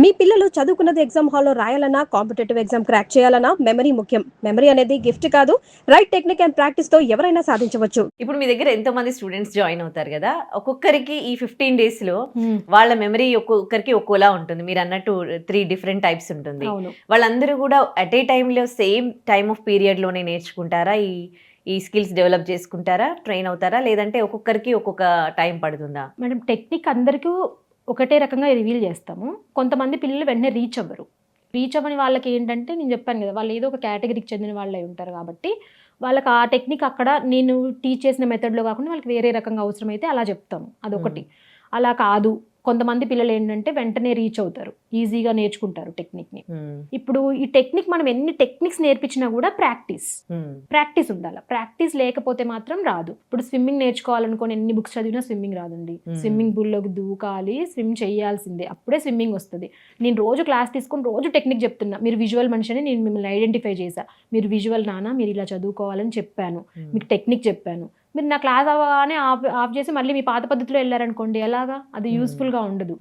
మీ పిల్లలు చదువుకున్నది ఎగ్జామ్ హాల్లో రాయాలన్నా కాంపిటేటివ్ ఎగ్జామ్ క్రాక్ చేయాలన్నా మెమరీ ముఖ్యం. మెమరీ అనేది గిఫ్ట్ కాదు, రైట్ టెక్నిక్ అండ్ ప్రాక్టీస్ తో ఎవరైనా సాధించవచ్చు. ఇప్పుడు మీ దగ్గర ఎంతో మంది స్టూడెంట్స్ జాయిన్ అవుతారు కదా, ఒక్కొక్కరికి ఈ 15 days లో వాళ్ళ మెమరీ ఒక్కొక్కరికి ఒక్కోలా ఉంటుంది. మీరు అన్నట్టు 3 different టైప్స్ ఉంటుంది. వాళ్ళందరూ కూడా అట్ ఏ టైంలో సేమ్ టైమ్ ఆఫ్ పీరియడ్ లోనే నేర్చుకుంటారా? ఈ స్కిల్స్ డెవలప్ చేసుకుంటారా, ట్రైన్ అవుతారా, లేదంటే ఒక్కొక్కరికి ఒక్కొక్క టైం పడుతుందా? మేడం టెక్నిక్ అందరికీ ఒకటే రకంగా రివీల్ చేస్తాము. కొంతమంది పిల్లలు వెంటనే రీచ్ అవ్వని వాళ్ళకి ఏంటంటే, నేను చెప్పాను కదా, వాళ్ళు ఏదో ఒక కేటగిరీకి చెందిన వాళ్ళే ఉంటారు కాబట్టి వాళ్ళకి ఆ టెక్నిక్ అక్కడ నేను టీచ్ చేసిన మెథడ్లో కాకుండా వాళ్ళకి వేరే రకంగా అవసరమైతే అలా చెప్తాము. అదొకటి. అలా కాదు, కొంతమంది పిల్లలు ఏంటంటే వెంటనే రీచ్ అవుతారు, ఈజీగా నేర్చుకుంటారు టెక్నిక్ని. ఇప్పుడు ఈ టెక్నిక్ మనం ఎన్ని టెక్నిక్స్ నేర్పించినా కూడా ప్రాక్టీస్ ఉండాలి. ప్రాక్టీస్ లేకపోతే మాత్రం రాదు. ఇప్పుడు స్విమ్మింగ్ నేర్చుకోవాలనుకోని ఎన్ని బుక్స్ చదివినా స్విమ్మింగ్ రాదండి. స్విమ్మింగ్ పూల్లోకి దూకాలి, స్విమ్ చేయాల్సిందే, అప్పుడే స్విమ్మింగ్ వస్తుంది. నేను రోజు క్లాస్ తీసుకుని రోజు టెక్నిక్ చెప్తున్నా. మీరు విజువల్ మనిషి అని నేను మిమ్మల్ని ఐడెంటిఫై చేశా. మీరు విజువల్ నానా, మీరు ఇలా చదువుకోవాలని చెప్పాను, మీకు టెక్నిక్ చెప్పాను. మీరు నా క్లాస్ అవ్వగానే ఆఫ్ చేసి మళ్ళీ మీ పాత పద్ధతిలో వెళ్ళారనుకోండి, ఎలాగా? అది యూస్ఫుల్గా ఉండదు.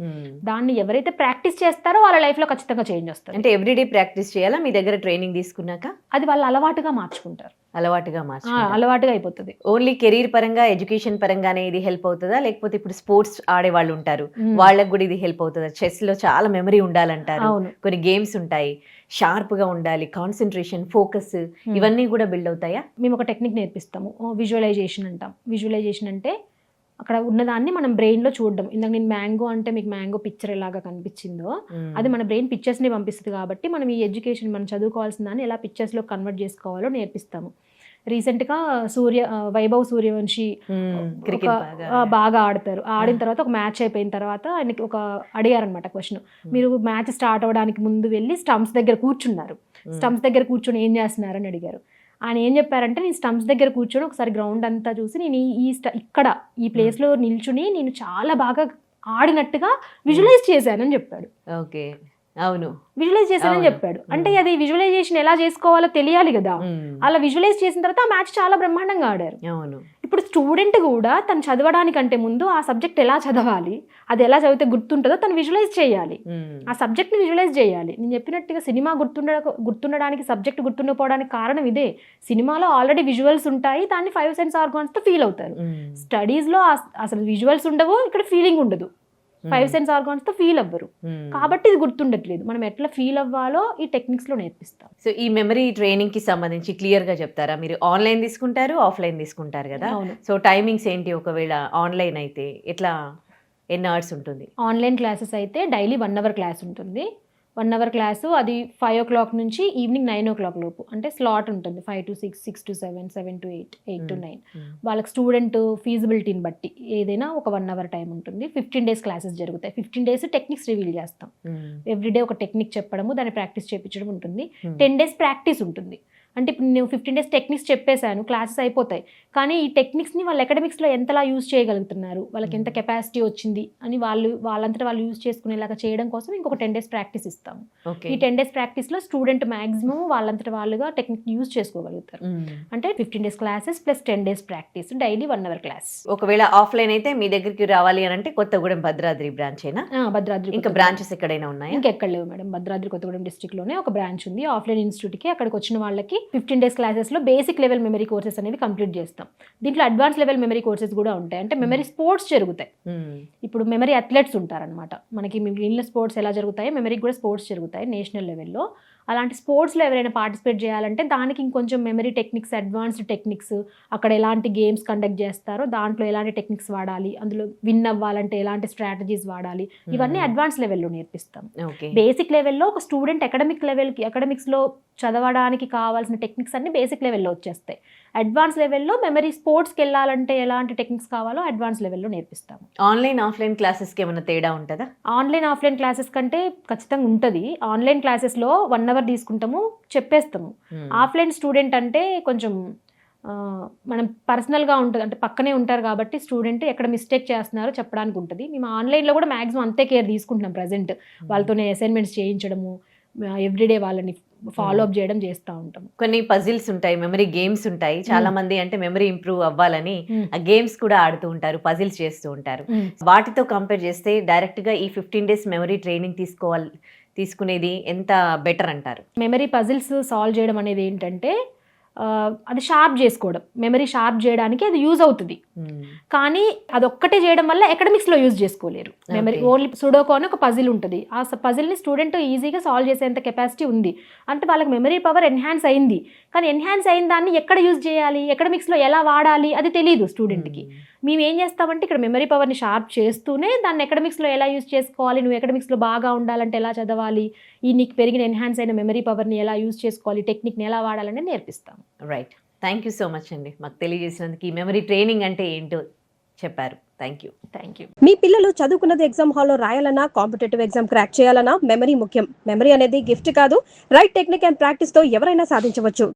దాన్ని ఎవరైతే ప్రాక్టీస్ చేస్తారో వాళ్ళ లైఫ్లో ఖచ్చితంగా చేంజ్ వస్తుంది. అంటే ఎవ్రీడే ప్రాక్టీస్ చేయాలా? మీ దగ్గర ట్రైనింగ్ తీసుకున్నాక అది వాళ్ళు అలవాటుగా మార్చుకుంటారు. అలవాటుగా అయిపోతుంది. ఓన్లీ కెరీర్ పరంగా, ఎడ్యుకేషన్ పరంగానే ఇది హెల్ప్ అవుతుందా, లేకపోతే ఇప్పుడు స్పోర్ట్స్ ఆడే వాళ్ళు ఉంటారు, వాళ్ళకి కూడా ఇది హెల్ప్ అవుతుందా? చెస్ లో చాలా మెమరీ ఉండాలంటారు, కొన్ని గేమ్స్ ఉంటాయి, షార్ప్ గా ఉండాలి, కాన్సన్ట్రేషన్, ఫోకస్, ఇవన్నీ కూడా బిల్డ్ అవుతాయా? మేము ఒక టెక్నిక్ నేర్పిస్తాము, విజువలైజేషన్ అంటాం. విజువలైజేషన్ అంటే అక్కడ ఉన్నదాన్ని మనం బ్రెయిన్లో చూడడం. ఇందాక నేను మ్యాంగో అంటే మీకు మ్యాంగో పిక్చర్ ఎలాగా కనిపించిందో అది మన బ్రెయిన్ పిక్చర్స్ని పంపిస్తుంది. కాబట్టి మనం ఈ ఎడ్యుకేషన్ మనం చదువుకోవాల్సిన దాన్ని ఎలా పిక్చర్స్లో కన్వర్ట్ చేసుకోవాలో నేర్పిస్తాము. రీసెంట్గా వైభవ్ సూర్యవంశీ బాగా ఆడతారు. ఆడిన తర్వాత ఒక మ్యాచ్ అయిపోయిన తర్వాత ఆయనకి అడిగారనమాట క్వశ్చన్, మీరు మ్యాచ్ స్టార్ట్ అవ్వడానికి ముందు వెళ్ళి స్టంప్స్ దగ్గర కూర్చున్నారు, స్టంప్స్ దగ్గర కూర్చొని ఏం చేస్తున్నారని అడిగారు. ఆయన ఏం చెప్పారంటే, నేను స్టంప్స్ దగ్గర కూర్చొని ఒకసారి గ్రౌండ్ అంతా చూసి నేను ఇక్కడ ఈ ప్లేస్లో నిల్చుని నేను చాలా బాగా ఆడినట్టుగా విజువలైజ్ చేశానని చెప్పాడు. ఓకే, అవును, విజువలైజ్ చేశానని చెప్పాడు. అంటే అది విజువలైజేషన్ ఎలా చేసుకోవాలో తెలియాలి కదా. అలా విజువలైజ్ చేసిన తర్వాత ఆ మ్యాచ్ చాలా బ్రహ్మాండంగా ఆడారు. ఇప్పుడు స్టూడెంట్ కూడా తను చదవడానికంటే ముందు ఆ సబ్జెక్ట్ ఎలా చదవాలి, అది ఎలా చదివితే గుర్తుంటుందో తను విజువలైజ్ చేయాలి, ఆ సబ్జెక్ట్ని విజువలైజ్ చేయాలి. నేను చెప్పినట్టుగా సినిమా గుర్తుండడానికి, సబ్జెక్ట్ గుర్తుండిపోవడానికి కారణం ఇదే. సినిమాలో ఆల్రెడీ విజువల్స్ ఉంటాయి, దాన్ని 5 సెన్స్ ఆర్గాన్స్తో ఫీల్ అవుతారు. స్టడీస్లో అసలు విజువల్స్ ఉండవు, ఇక్కడ ఫీలింగ్ ఉండదు, 5 సెన్స్ ఆర్గాన్స్తో ఫీల్ అవ్వరు. కాబట్టి ఇది గుర్తుండట్లేదు. మనం ఎట్లా ఫీల్ అవ్వాలో ఈ టెక్నిక్స్లో నేర్పిస్తాం. సో ఈ మెమరీ ట్రైనింగ్ కి సంబంధించి క్లియర్ గా చెప్తారా? మీరు ఆన్లైన్ తీసుకుంటారు, ఆఫ్లైన్ తీసుకుంటారు కదా. సో టైమింగ్స్ ఏంటి? ఒకవేళ ఆన్లైన్ అయితే ఎట్లా, ఎన్ని అవర్స్ ఉంటుంది? ఆన్లైన్ క్లాసెస్ అయితే డైలీ 1 hour క్లాస్ ఉంటుంది. 1 hour క్లాసు అది 5 o'clock నుంచి ఈవినింగ్ 9 o'clock లోపు. అంటే స్లాట్ ఉంటుంది 5 to 6, 6 to 7, 7 to 8, 8 to 9. వాళ్ళకి స్టూడెంట్ ఫీజిబిలిటీని బట్టి ఏదైనా ఒక 1 hour టైం ఉంటుంది. 15 days క్లాసెస్ జరుగుతాయి. 15 days టెక్నిక్స్ రివీల్ చేస్తాం. ఎవ్రీడే ఒక టెక్నిక్ చెప్పడము, దాన్ని ప్రాక్టీస్ చేయించడం ఉంటుంది. 10 days ప్రాక్టీస్ ఉంటుంది. అంటే ఇప్పుడు నేను 15 days టెక్నిక్స్ చెప్పేశాను, క్లాసెస్ అయిపోతాయి, కానీ ఈ టెక్నిక్స్ని వాళ్ళు అకాడమిక్స్లో ఎంతలా యూజ్ చేయగలుగుతున్నారు, వాళ్ళకి ఎంత కెపాసిటీ వచ్చింది అని వాళ్ళంతటా వాళ్ళు యూజ్ చేసుకునేలాగా చేయడం కోసం ఇంకొక 10 days ప్రాక్టీస్ ఇస్తాము. ఈ 10 days ప్రాక్టీస్లో స్టూడెంట్ మ్యాక్సిమం వాళ్ళంతటా వాళ్ళుగా టెక్నిక్ యూజ్ చేసుకోగలుగుతారు. అంటే 15 days classes plus 10 days practice, daily 1 hour class. ఒకవేళ ఆఫ్లైన్ అయితే మీ దగ్గరికి రావాలి అని అంటే కొత్తగూడెం భద్రాద్రి బ్రాంచ్ అయినా? భద్రాద్రి. ఇంకా బ్రాంచెస్ ఎక్కడైనా ఉన్నాయా? ఇంకెక్కడ లేవు మేడం. భద్రాద్రి కొత్తగూడెం డిస్ట్రిక్ట్లోనే ఒక బ్రాంచ్ ఉంది. ఆఫ్లైన్ ఇన్స్టిట్యూట్కి అక్కడికి వచ్చిన వాళ్ళకి 15 days క్లాసెస్లో బేసిక్ లెవెల్ మెమరీ కోర్సెస్ అనేవి కంప్లీట్ చేస్తాం. దీంట్లో అడ్వాన్స్ లెవెల్ మెమరీ కోర్సెస్ కూడా ఉంటాయి. అంటే మెమరీ స్పోర్ట్స్ జరుగుతాయి. ఇప్పుడు మెమరీ అథ్లెట్స్ ఉంటారనమాట. మనకి మిగిలిన స్పోర్ట్స్ ఎలా జరుగుతాయో మెమరీకి కూడా స్పోర్ట్స్ జరుగుతాయి నేషనల్ లెవెల్లో. అలాంటి స్పోర్ట్స్లో ఎవరైనా పార్టిసిపేట్ చేయాలంటే దానికి ఇంకొంచెం మెమరీ టెక్నిక్స్, అడ్వాన్స్డ్ టెక్నిక్స్, అక్కడ ఎలాంటి గేమ్స్ కండక్ట్ చేస్తారో దాంట్లో ఎలాంటి టెక్నిక్స్ వాడాలి, అందులో విన్ అవ్వాలంటే ఎలాంటి స్ట్రాటజీస్ వాడాలి, ఇవన్నీ అడ్వాన్స్ లెవెల్లో నేర్పిస్తాం. బేసిక్ లెవెల్లో ఒక స్టూడెంట్ అకాడమిక్స్లో చదవడానికి కావాల్సిన టెక్నిక్స్ అన్ని బేసిక్ లెవెల్లో వచ్చేస్తాయి. అడ్వాన్స్ లెవెల్లో మెమరీ స్పోర్ట్స్కి వెళ్ళాలంటే ఎలాంటి టెక్నిక్స్ కావాలో అడ్వాన్స్ లెవెల్లో నేర్పిస్తాము. ఆన్లైన్ ఆఫ్లైన్ క్లాసెస్కి ఏమైనా తేడా ఉంటుందా? ఆన్లైన్ ఆఫ్లైన్ క్లాసెస్ కంటే ఖచ్చితంగా ఉంటుంది. ఆన్లైన్ క్లాసెస్లో 1 hour తీసుకుంటాము, చెప్పేస్తాము. ఆఫ్లైన్ స్టూడెంట్ అంటే కొంచెం మనం పర్సనల్గా ఉంటుంది, అంటే పక్కనే ఉంటారు కాబట్టి స్టూడెంట్ ఎక్కడ మిస్టేక్ చేస్తున్నారో చెప్పడానికి ఉంటుంది. మేము ఆన్లైన్లో కూడా మ్యాక్సిమం అంతే కేర్ తీసుకుంటున్నాం ప్రజెంట్. వాళ్ళతోనే అసైన్మెంట్స్ చేయించడము, ఎవ్రీడే వాళ్ళని ఫాలో అప్ చేయడం చేస్తూ ఉంటాం. కొన్ని పజిల్స్ ఉంటాయి, మెమరీ గేమ్స్ ఉంటాయి. చాలా మంది అంటే మెమరీ ఇంప్రూవ్ అవ్వాలని ఆ గేమ్స్ కూడా ఆడుతూ ఉంటారు, పజిల్స్ చేస్తూ ఉంటారు. వాటితో కంపేర్ చేస్తే డైరెక్ట్ గా ఈ 15 days మెమరీ ట్రైనింగ్ తీసుకునేది ఎంత బెటర్ అంటారు? మెమరీ పజిల్స్ సాల్వ్ చేయడం అనేది ఏంటంటే అది షార్ప్ చేసుకోవడం, మెమరీ షార్ప్ చేయడానికి అది యూజ్ అవుతుంది. కానీ అది ఒక్కటే చేయడం వల్ల ఎకడమిక్స్లో యూజ్ చేసుకోలేరు. మెమరీ ఓన్లీ సుడోకో అని ఒక పజిల్ ఉంటుంది, ఆ పజిల్ని స్టూడెంట్ ఈజీగా సాల్వ్ చేసేంత కెపాసిటీ ఉంది. అంటే వాళ్ళకి మెమరీ పవర్ ఎన్హాన్స్ అయింది, కానీ ఎన్హాన్స్ అయిన దాన్ని ఎక్కడ యూజ్ చేయాలి, ఎకడమిక్స్లో ఎలా వాడాలి అది తెలియదు స్టూడెంట్కి. మేము ఏం చేస్తామంటే ఇక్కడ మెమరీ పవర్ని షార్ప్ చేస్తూనే దాన్ని ఎకడమిక్స్లో ఎలా యూజ్ చేసుకోవాలి, నువ్వు ఎకడమిక్స్లో బాగా ఉండాలంటే ఎలా చదవాలి, ఈ నీకు పెరిగిన ఎన్హాన్స్ అయిన మెమరీ పవర్ని ఎలా యూజ్ చేసుకోవాలి, టెక్నిక్ని ఎలా వాడాలని నేర్పిస్తాం. Right, thank you so much అండి మాకు తెలియజేసినందుకు. ఈ మెమరీ ట్రైనింగ్ అంటే ఏంటో చెప్పారు. Thank you. మీ పిల్లలు చదువుకున్నది ఎగ్జామ్ హాల్లో రాయాలన్నా, కాంపిటేటివ్ ఎగ్జామ్ క్రాక్ చేయాలన్నా మెమరీ ముఖ్యం. మెమరీ అనేది గిఫ్ట్ కాదు, రైట్ టెక్నిక్ అండ్ ప్రాక్టీస్ తో ఎవరైనా సాధించవచ్చు.